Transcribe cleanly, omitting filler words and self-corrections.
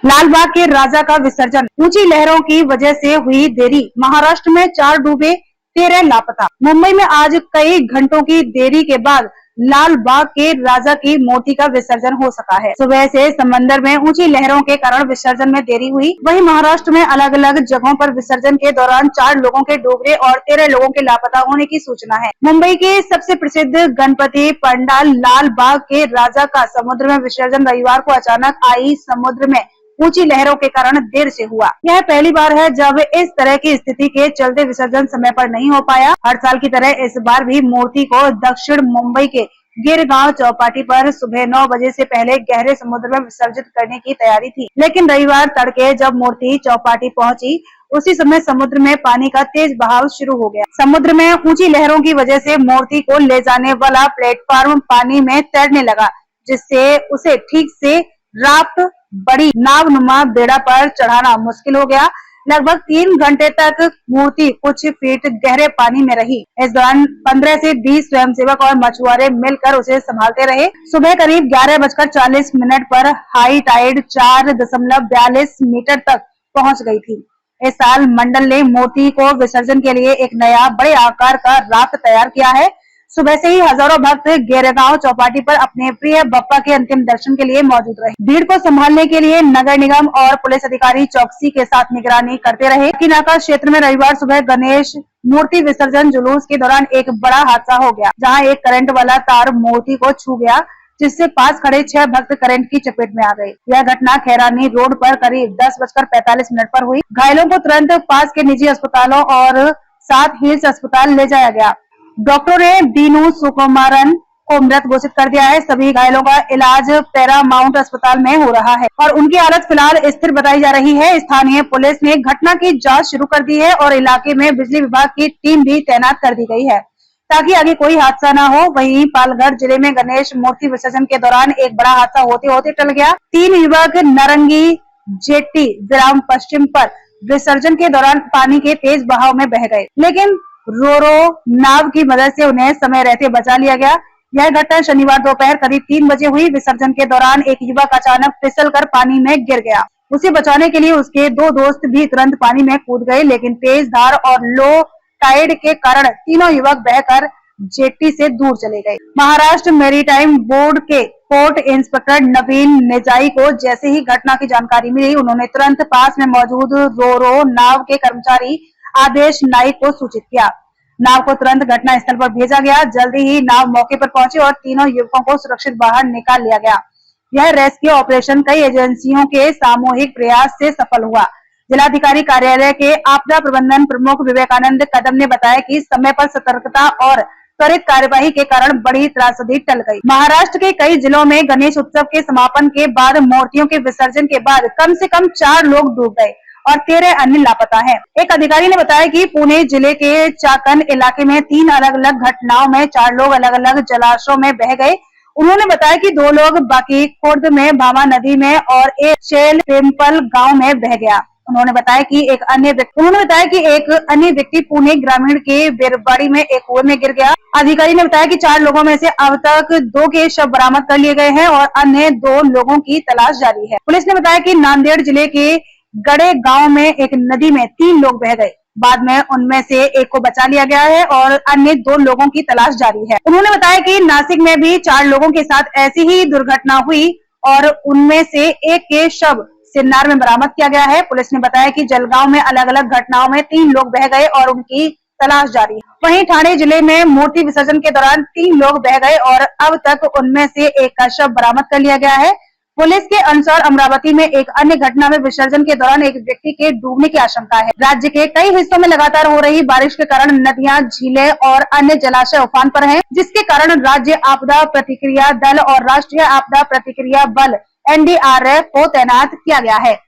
लाल बाग के राजा का विसर्जन, ऊंची लहरों की वजह से हुई देरी। महाराष्ट्र में 4 डूबे, 13 लापता। मुंबई में आज कई घंटों की देरी के बाद लाल बाग के राजा की मूर्ति का विसर्जन हो सका है। सुबह से समंदर में ऊंची लहरों के कारण विसर्जन में देरी हुई। वहीं महाराष्ट्र में अलग अलग जगहों पर विसर्जन के दौरान 4 लोगों के डूबने और 13 लोगों के लापता होने की सूचना है। मुंबई के सबसे प्रसिद्ध गणपति पंडाल लाल बाग के राजा का समुद्र में विसर्जन रविवार को अचानक आई समुद्र में ऊंची लहरों के कारण देर से हुआ। यह पहली बार है जब इस तरह की स्थिति के चलते विसर्जन समय पर नहीं हो पाया। हर साल की तरह इस बार भी मूर्ति को दक्षिण मुंबई के गिरगांव चौपाटी पर सुबह 9 बजे से पहले गहरे समुद्र में विसर्जित करने की तैयारी थी, लेकिन रविवार तड़के जब मूर्ति चौपाटी पहुंची, उसी समय समुद्र में पानी का तेज बहाव शुरू हो गया। समुद्र में ऊंची लहरों की वजह से मूर्ति को ले जाने वाला प्लेटफॉर्म पानी में तैरने लगा, जिससे उसे ठीक से राफ्ट बड़ी नावनुमा बेड़ा पर चढ़ाना मुश्किल हो गया। लगभग 3 घंटे तक मूर्ति कुछ फीट गहरे पानी में रही। इस दौरान 15 से 20 स्वयंसेवक और मछुआरे मिलकर उसे संभालते रहे। सुबह करीब 11:40 पर हाई टाइड 4.42 मीटर तक पहुंच गई थी। इस साल मंडल ने मूर्ति को विसर्जन के लिए एक नया बड़े आकार का राफ्ट तैयार किया है। सुबह से ही हजारों भक्त गेरगांव चौपाटी पर अपने प्रिय बप्पा के अंतिम दर्शन के लिए मौजूद रहे। भीड़ को संभालने के लिए नगर निगम और पुलिस अधिकारी चौकसी के साथ निगरानी करते रहे। किनाका क्षेत्र में रविवार सुबह गणेश मूर्ति विसर्जन जुलूस के दौरान एक बड़ा हादसा हो गया, जहां एक करंट वाला तार मूर्ति को छू गया, जिससे पास खड़े 6 भक्त करंट की चपेट में आ गए। यह घटना खैरानी रोड पर करीब 10:45 पर हुई। घायलों को तुरंत पास के निजी अस्पतालों और साथ हिल्स अस्पताल ले जाया गया। डॉक्टरों ने दीनू सुकुमारन को मृत घोषित कर दिया है। सभी घायलों का इलाज पैरामाउंट अस्पताल में हो रहा है और उनकी हालत फिलहाल स्थिर बताई जा रही है। स्थानीय पुलिस ने घटना की जांच शुरू कर दी है और इलाके में बिजली विभाग की टीम भी तैनात कर दी गई है, ताकि आगे कोई हादसा न हो। वहीं पालघर जिले में गणेश मूर्ति विसर्जन के दौरान एक बड़ा हादसा होते होते टल गया। 3 युवक नारंगी जेट्टी ग्राम पश्चिम पर विसर्जन के दौरान पानी के तेज बहाव में बह गए, लेकिन रोरो नाव की मदद से उन्हें समय रहते बचा लिया गया। यह घटना शनिवार दोपहर करीब 3 बजे हुई। विसर्जन के दौरान एक युवक अचानक फिसलकर पानी में गिर गया। उसे बचाने के लिए उसके 2 दोस्त भी तुरंत पानी में कूद गए, लेकिन तेज धार और लो टाइड के कारण तीनों युवक बहकर जेट्टी से दूर चले गए। महाराष्ट्र मैरीटाइम बोर्ड के पोर्ट इंस्पेक्टर नवीन नेजाई को जैसे ही घटना की जानकारी मिली, उन्होंने तुरंत पास में मौजूद रोरो नाव के कर्मचारी आदेश नाइक को सूचित किया। नाव को तुरंत घटना स्थल पर भेजा गया। जल्दी ही नाव मौके पर पहुंची और तीनों युवकों को सुरक्षित बाहर निकाल लिया गया। यह रेस्क्यू ऑपरेशन कई एजेंसियों के सामूहिक प्रयास से सफल हुआ। जिलाधिकारी कार्यालय के आपदा प्रबंधन प्रमुख विवेकानंद कदम ने बताया कि समय पर सतर्कता और त्वरित कार्यवाही के कारण बड़ी त्रासदी टल गई। महाराष्ट्र के कई जिलों में गणेश उत्सव के समापन के बाद मूर्तियों के विसर्जन के बाद कम से कम 4 लोग डूब गए और 13 अन्य लापता हैं। एक अधिकारी ने बताया कि पुणे जिले के चाकन इलाके में 3 अलग अलग घटनाओं में 4 लोग अलग अलग जलाशयों में बह गए। उन्होंने बताया कि 2 लोग बाकी खुर्द में भामा नदी में और एक शेल पिंपल गांव में बह गया। उन्होंने बताया कि एक अन्य व्यक्ति पुणे ग्रामीण के बेरबाड़ी में एक कुएं में गिर गया। अधिकारी ने बताया कि 4 लोगों में से अब तक 2 के शव बरामद कर लिए गए हैं और अन्य 2 लोगों की तलाश जारी है। पुलिस ने बताया कि नांदेड़ जिले के गड़े गांव में एक नदी में 3 लोग बह गए। बाद में उनमें से एक को बचा लिया गया है और अन्य 2 लोगों की तलाश जारी है। उन्होंने बताया कि नासिक में भी 4 लोगों के साथ ऐसी ही दुर्घटना हुई और उनमें से एक के शव सिन्नार में बरामद किया गया है। पुलिस ने बताया कि जलगांव में अलग अलग घटनाओं में 3 लोग बह गए और उनकी तलाश जारी है। वहीं ठाणे जिले में मूर्ति विसर्जन के दौरान 3 लोग बह गए और अब तक उनमें से एक का शव बरामद कर लिया गया है। पुलिस के अनुसार अमरावती में एक अन्य घटना में विसर्जन के दौरान एक व्यक्ति के डूबने की आशंका है। राज्य के कई हिस्सों में लगातार हो रही बारिश के कारण नदियां, झीलें और अन्य जलाशय उफान पर हैं, जिसके कारण राज्य आपदा प्रतिक्रिया दल और राष्ट्रीय आपदा प्रतिक्रिया बल NDRF को तैनात किया गया है।